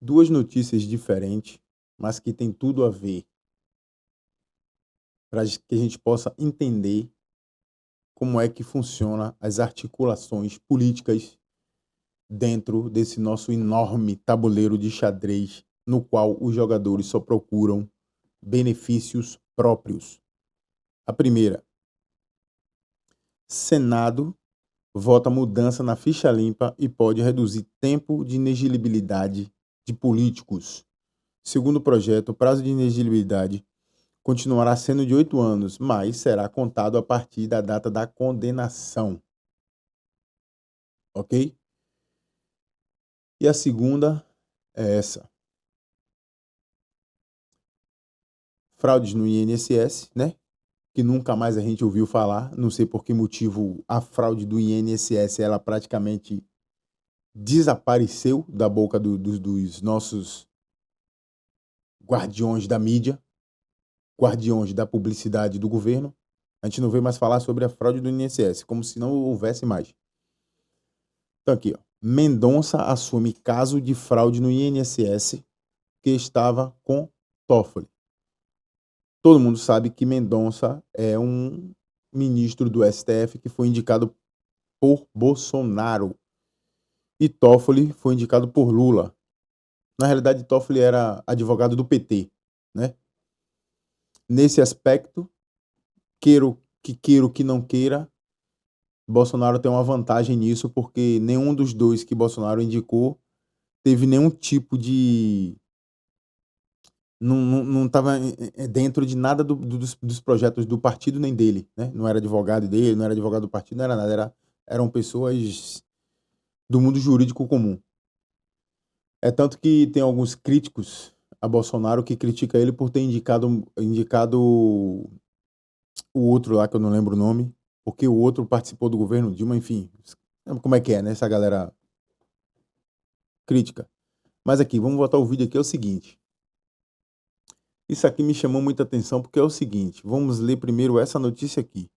duas notícias diferentes, mas que tem tudo a ver, para que a gente possa entender como é que funciona as articulações políticas dentro desse nosso enorme tabuleiro de xadrez, no qual os jogadores só procuram benefícios próprios. A primeira, Senado vota mudança na ficha limpa e pode reduzir tempo de inelegibilidade de políticos. Segundo o projeto, o prazo de inelegibilidade continuará sendo de 8 anos, mas será contado a partir da data da condenação. Ok? E a segunda é essa. Fraudes no INSS, né? Que nunca mais a gente ouviu falar. Não sei por que motivo a fraude do INSS, ela praticamente desapareceu da boca dos nossos guardiões da mídia, guardiões da publicidade do governo. A gente não vê mais falar sobre a fraude do INSS, como se não houvesse mais. Então aqui, ó. Mendonça assume caso de fraude no INSS que estava com Toffoli. Todo mundo sabe que Mendonça é um ministro do STF que foi indicado por Bolsonaro e Toffoli foi indicado por Lula. Na realidade, Toffoli era advogado do PT, né? Nesse aspecto, queira que não queira, Bolsonaro tem uma vantagem nisso, porque nenhum dos dois que Bolsonaro indicou teve nenhum tipo de. Não estava dentro de nada dos projetos do partido nem dele, né? Não era advogado dele, não era advogado do partido, não era nada. Eram pessoas do mundo jurídico comum. É tanto que tem alguns críticos a Bolsonaro que critica ele por ter indicado o outro lá, que eu não lembro o nome, porque o outro participou do governo Dilma, enfim. Como é que é, né? Essa galera crítica. Mas aqui, vamos voltar ao vídeo aqui, é o seguinte. Isso aqui me chamou muita atenção porque é o seguinte. Vamos ler primeiro essa notícia aqui.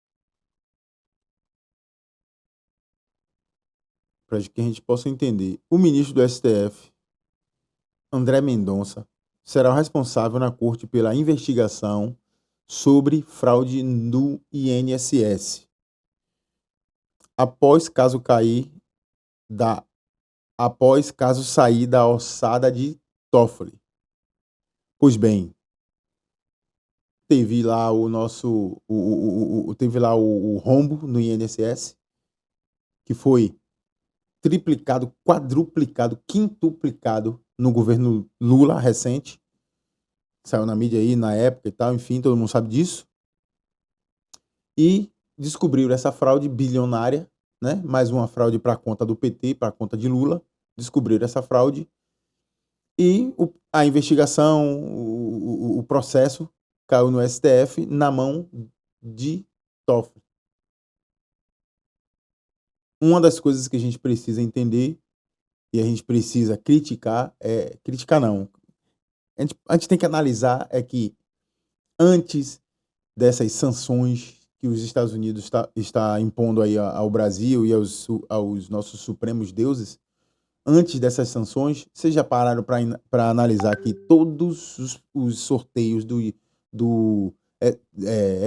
Para que a gente possa entender. O ministro do STF, André Mendonça, será o responsável na corte pela investigação sobre fraude no INSS. Após caso sair da ossada de Toffoli. Pois bem, teve lá teve lá o rombo no INSS, que foi triplicado, quadruplicado, quintuplicado no governo Lula recente. Saiu na mídia aí na época e tal, enfim, todo mundo sabe disso. E descobriram essa fraude bilionária, né? Mais uma fraude para a conta do PT, para a conta de Lula. Descobriram essa fraude e a investigação, o processo caiu no STF na mão de Toffoli. Uma das coisas que a gente precisa entender e a gente precisa criticar criticar não. A gente tem que analisar que antes dessas sanções que os Estados Unidos está impondo aí ao Brasil e aos nossos supremos deuses, antes dessas sanções, vocês já pararam para analisar que todos os sorteios do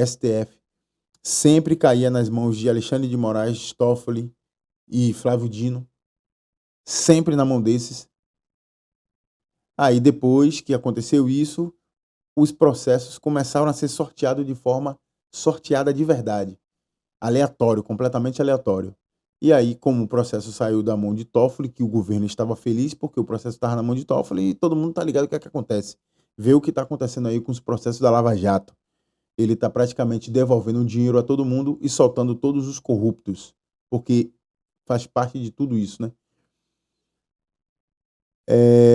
STF sempre caía nas mãos de Alexandre de Moraes, Toffoli e Flávio Dino, sempre na mão desses. Aí depois que aconteceu isso, os processos começaram a ser sorteados de forma sorteada de verdade, aleatório, completamente aleatório. E aí, como o processo saiu da mão de Toffoli, que o governo estava feliz porque o processo estava na mão de Toffoli, e todo mundo está ligado o que é que acontece. Vê o que está acontecendo aí com os processos da Lava Jato. Ele está praticamente devolvendo dinheiro a todo mundo e soltando todos os corruptos, porque faz parte de tudo isso, né?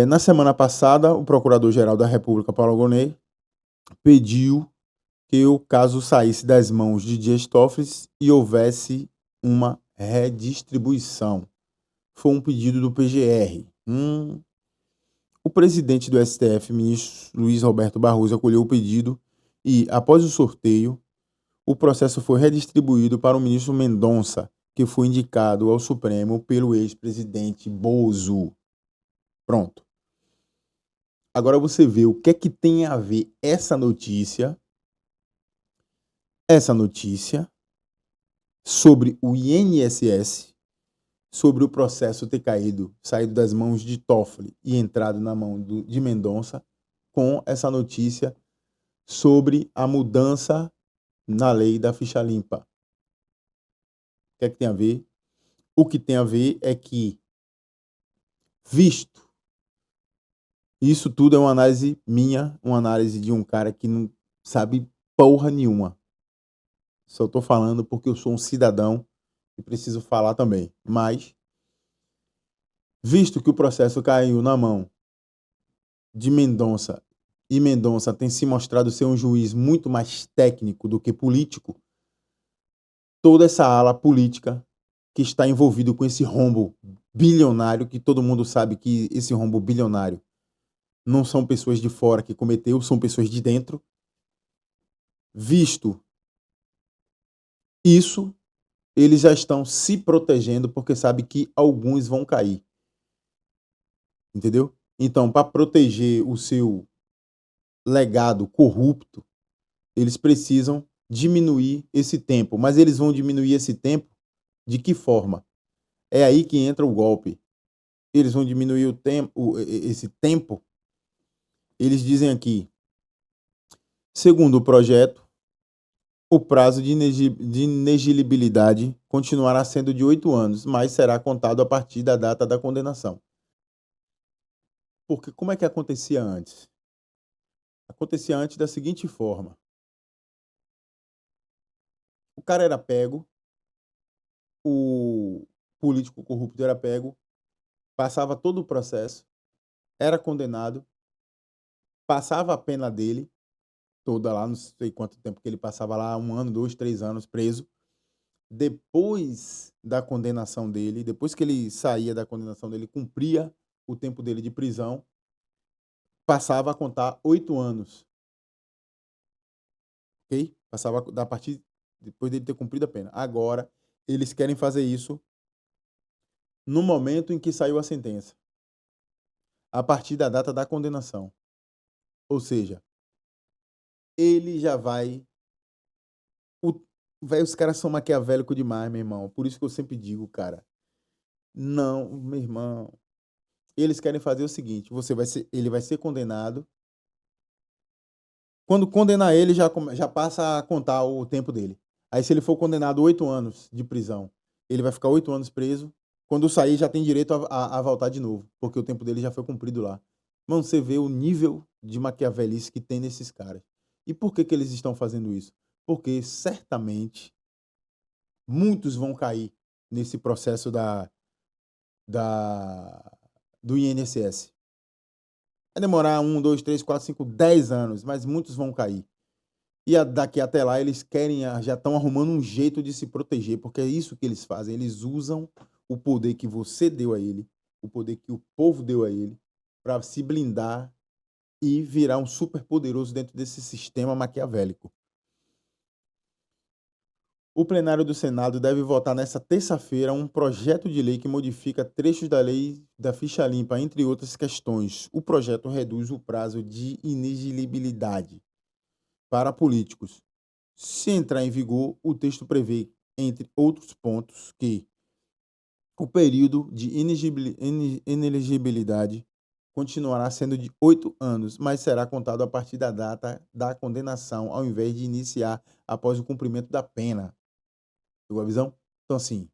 Na semana passada, o Procurador-Geral da República, Paulo Gonet, pediu que o caso saísse das mãos de Dias Toffoli e houvesse uma redistribuição. Foi um pedido do PGR. O presidente do STF, ministro Luiz Roberto Barroso, acolheu o pedido e, após o sorteio, o processo foi redistribuído para o ministro Mendonça, que foi indicado ao Supremo pelo ex-presidente Bozo. Pronto. Agora você vê o que é que tem a ver essa notícia sobre o INSS, sobre o processo ter saído das mãos de Toffoli e entrado na mão de Mendonça, com essa notícia sobre a mudança na lei da ficha limpa. O que é que tem a ver? O que tem a ver é que, visto, isso tudo é uma análise minha, uma análise de um cara que não sabe porra nenhuma. Só estou falando porque eu sou um cidadão e preciso falar também. Mas, visto que o processo caiu na mão de Mendonça e Mendonça tem se mostrado ser um juiz muito mais técnico do que político, toda essa ala política que está envolvido com esse rombo bilionário, que todo mundo sabe que esse rombo bilionário não são pessoas de fora que cometeu, são pessoas de dentro. Visto isso, eles já estão se protegendo porque sabe que alguns vão cair. Entendeu? Então, para proteger o seu legado corrupto, eles precisam diminuir esse tempo. Mas eles vão diminuir esse tempo de que forma? É aí que entra o golpe. Eles vão diminuir o tempo, esse tempo. Eles dizem aqui, segundo o projeto, o prazo de inegibilidade continuará sendo de 8 anos, mas será contado a partir da data da condenação. Porque como é que acontecia antes? Acontecia antes da seguinte forma. O cara era pego, o político corrupto era pego, passava todo o processo, era condenado, passava a pena dele, toda lá, não sei quanto tempo que ele passava lá, 1 ano, 2, 3 anos preso. Depois da condenação dele, depois que ele saía da condenação dele, cumpria o tempo dele de prisão, passava a contar 8 anos. Ok? Passava a partir depois dele ter cumprido a pena. Agora, eles querem fazer isso no momento em que saiu a sentença, a partir da data da condenação. Ou seja, ele já vai. Véio, os caras são maquiavélicos demais, meu irmão. Por isso que eu sempre digo, cara. Não, meu irmão. Eles querem fazer o seguinte: ele vai ser condenado. Quando condenar ele, já passa a contar o tempo dele. Aí, se ele for condenado 8 anos de prisão, ele vai ficar 8 anos preso. Quando sair, já tem direito a voltar de novo, porque o tempo dele já foi cumprido lá. Mano, você vê o nível de maquiavelice que tem nesses caras. E por que eles estão fazendo isso? Porque certamente muitos vão cair nesse processo da, do INSS. Vai demorar 1, 2, 3, 4, 5, 10 anos, mas muitos vão cair. E daqui até lá eles já estão arrumando um jeito de se proteger, porque é isso que eles fazem. Eles usam o poder que você deu a ele, o poder que o povo deu a ele, para se blindar e virar um super poderoso dentro desse sistema maquiavélico. O plenário do Senado deve votar nesta terça-feira um projeto de lei que modifica trechos da lei da ficha limpa, entre outras questões. O projeto reduz o prazo de inegibilidade para políticos. Se entrar em vigor, o texto prevê, entre outros pontos, que o período de inelegibilidade continuará sendo de 8 anos, mas será contado a partir da data da condenação, ao invés de iniciar após o cumprimento da pena. Pegou a visão? Então, assim,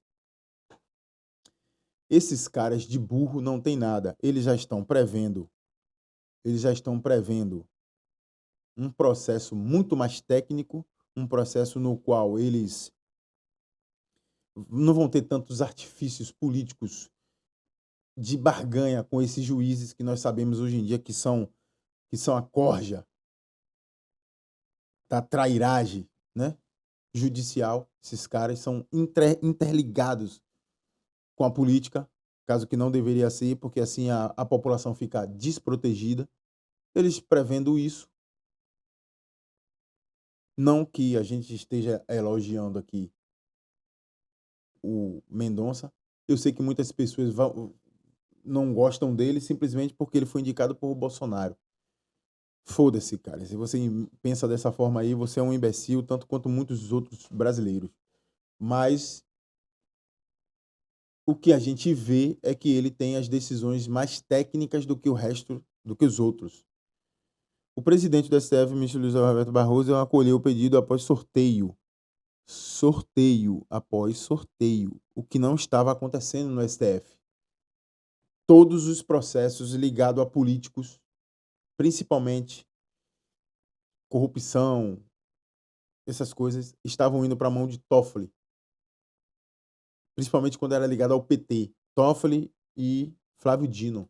esses caras de burro não tem nada. Eles já estão prevendo um processo muito mais técnico, um processo no qual eles não vão ter tantos artifícios políticos de barganha com esses juízes que nós sabemos hoje em dia que são a corja da trairagem, né, judicial. Esses caras são interligados com a política, caso que não deveria ser, porque assim a população fica desprotegida. Eles prevendo isso, não que a gente esteja elogiando aqui o Mendonça. Eu sei que muitas pessoas não gostam dele simplesmente porque ele foi indicado por Bolsonaro. Foda-se, cara. Se você pensa dessa forma aí, você é um imbecil, tanto quanto muitos outros brasileiros. Mas o que a gente vê é que ele tem as decisões mais técnicas do que o resto, do que os outros. O presidente do STF, ministro Luiz Roberto Barroso, acolheu o pedido após sorteio. Sorteio após sorteio, o que não estava acontecendo no STF. Todos os processos ligados a políticos, principalmente corrupção, essas coisas, estavam indo para a mão de Toffoli, principalmente quando era ligado ao PT, Toffoli e Flávio Dino.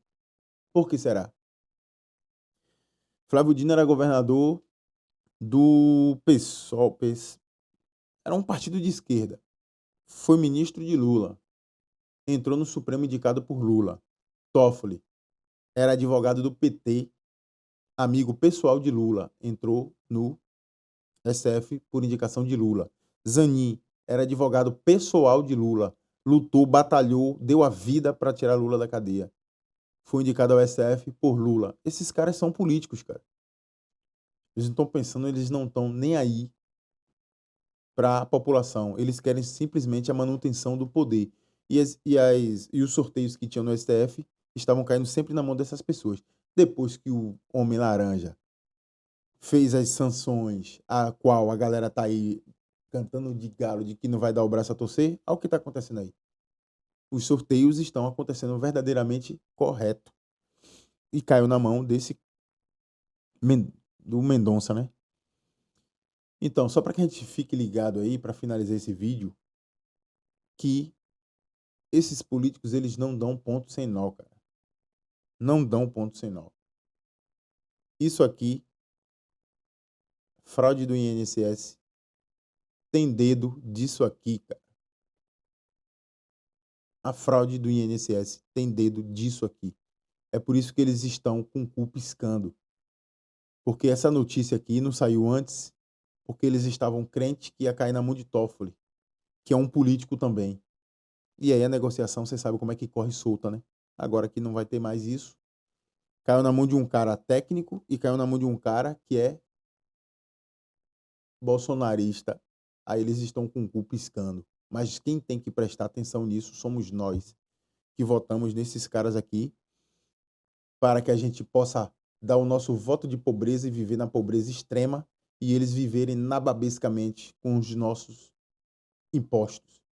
Por que será? Flávio Dino era governador do PSOL, era um partido de esquerda. Foi ministro de Lula. Entrou no Supremo indicado por Lula. Toffoli era advogado do PT, amigo pessoal de Lula. Entrou no STF por indicação de Lula. Zanin era advogado pessoal de Lula. Lutou, batalhou, deu a vida para tirar Lula da cadeia. Foi indicado ao STF por Lula. Esses caras são políticos, cara. Eles não estão pensando, eles não estão nem aí para a população. Eles querem simplesmente a manutenção do poder. E os sorteios que tinham no STF estavam caindo sempre na mão dessas pessoas. Depois que o Homem Laranja fez as sanções, a qual a galera tá aí cantando de galo de que não vai dar o braço a torcer, olha o que está acontecendo aí. Os sorteios estão acontecendo verdadeiramente correto. E caiu na mão do Mendonça, né? Então, só para que a gente fique ligado aí, para finalizar esse vídeo, que esses políticos, eles não dão ponto sem nó, cara. Não dão ponto sem nó. Isso aqui, fraude do INSS, tem dedo disso aqui, cara. A fraude do INSS tem dedo disso aqui. É por isso que eles estão com o cu piscando. Porque essa notícia aqui não saiu antes, porque eles estavam crentes que ia cair na mão de Toffoli, que é um político também. E aí a negociação, você sabe como é que corre solta, né? Agora que não vai ter mais isso, caiu na mão de um cara técnico e caiu na mão de um cara que é bolsonarista. Aí eles estão com o cu piscando. Mas quem tem que prestar atenção nisso somos nós, que votamos nesses caras aqui, para que a gente possa dar o nosso voto de pobreza e viver na pobreza extrema e eles viverem nababescamente com os nossos impostos.